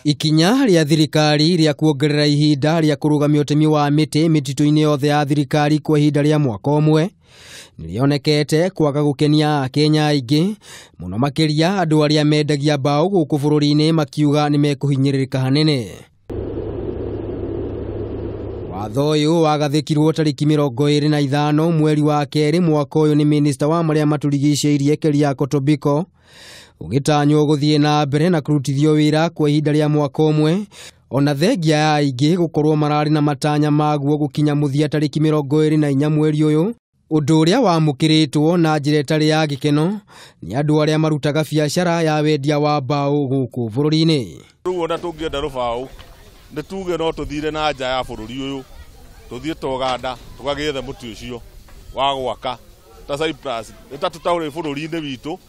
Ikinya ria thirikari ria kuongerera ihinda ria kurugamia utemi wa miti mititu-ini yothe ya thirikari kwa ihinda ria mwaka umwe nirionekete kwaga gukenia Akenya aingi muno makiria andu aria mendagia mbau guku bururi-ini makiuga ni mekuhinyiririka hanene. Watho uyu wagathikirwo tariki 25 mweri wa keri mwaka uyu ni minister wa maria maturigicĩirie Keriako Tobiko ugitanywo guthie na mbere na kurutithio wira kwa ihinda ria mwaka umwe ona thengia ya aingi gukorwo marari na matanya maguo gukinya muthia tariki 24 mweri uyu undu uria wamukiritwo na njira itari ya gikeno ni andu aria marutaga biacara ya wendia wa mbau guku bururi-ini. Riu ona tungienda rubau ni tuge no tuthire na nja ya bururi uyu tuthie toganda tugagethe muti ucio wa gwaka ta Cyprus eta tutaure bururi-ini witu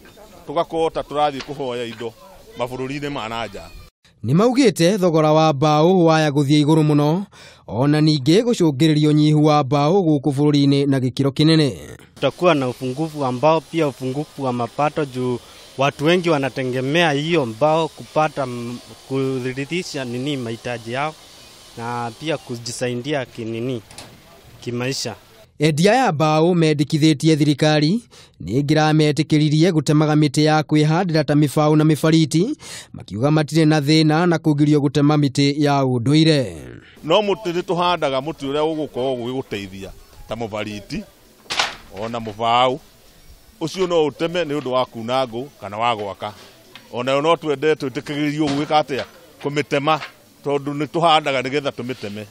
tugakota turathie kuhoya indo mabururi-ini ma nanja. Ni maugite thogora wa mbau waya guthie iguru muno ona ninge gucungiririo nyihu wa mbau guku bururi-ini na gikiro kinene. Tutakuwa na upungufu wa mbao, pia upungufu wa mapato juu watu wengi wanategemea hiyo mbao kupata kuridhisha mahitaji yao na pia kujisaidia kimaisha. Endia ya mbau mendikithitie thirikari ni ngirametikiririe gutemaga miti ya kwihandira ta mibau na mibariti makiuga matire na thina na kugirio gutema miti ya unduire. No muti ni tuhandaga muti uria ugukorwo gwiguteithia ta mubariti ona mubau ucio no uteme ni undu wa kunangu kana wa gwaka ona no twende twitikigirio gwika atia kumitema tondu ni tuhandaga nigetha tumiteme.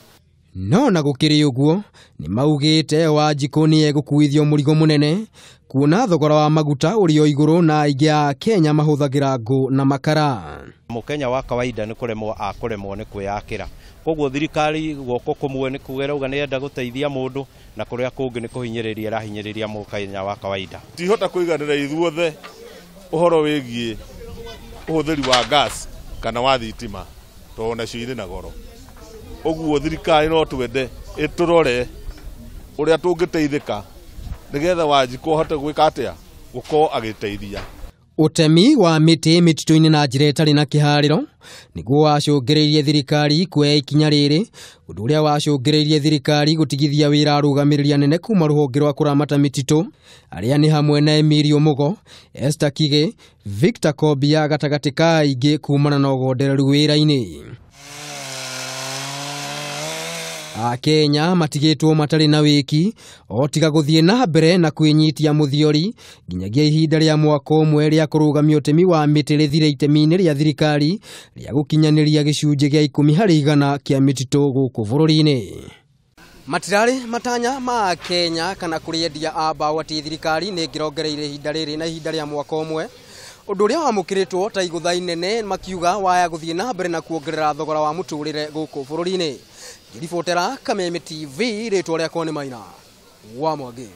No na gukiri uguo ni maugite wa jikoni egukuithio murigo munene kuona thogora wa maguta urio iguru na aingi a Kenya mahuthagira ngu na makara. Mukenya wa kawaida ni kuremwo ni kwiyakira, koguo thirikari goko kumwe ni kugera uga ni enda guteithia mundu na kuria kungi ni kuhinyiriria rahinyiriria Mukenya wa kawaida. Tihota kuiganira ithuothe uhoro wigie uhuthiri wa gas kana wa thitima tona cio na goro. Oguo thirikari no twende iturore uria tungiteithika nigetha Wanjikũ hote gwika atia guko agiteithia. Utemi wa miti mititu-ini na njira itari na kihariro niguo wacungiririe thirikari kuoya ikinya riri undu uria wacungiririe thirikari gutigithia wira arugamiria nene kuma ruhonge rwa kuramata mititu aria ni hamwe na Emilio Mugo, Esther Kige, Victor Kobia gatagati ka aingi kumana na ugondereru wira-ini. Akenya matigitwo matari na wiki otiga guthie na mbere na kwinyitia muthiori nginyagia ihinda ria mwaka umwe ria kurugamia utemi wa miti rithire itemi-ini ria thirikari ria gukinyaniria gicunji gia 10% kia mititu guku bururi-ini. Matirari matanya ma Akenya kana kuriendia a mbau ati thirikari ni ngirongereire ihinda riri na ihinda ria mwaka umwe undu uria wamukiritwo ta igutha inene makiuga waya guthie na mbere na kuongerera thogora wa muturire guku bururi-ini. Ngiribotera Kameme TV ritwa riakwa ni Maina wa Mwage.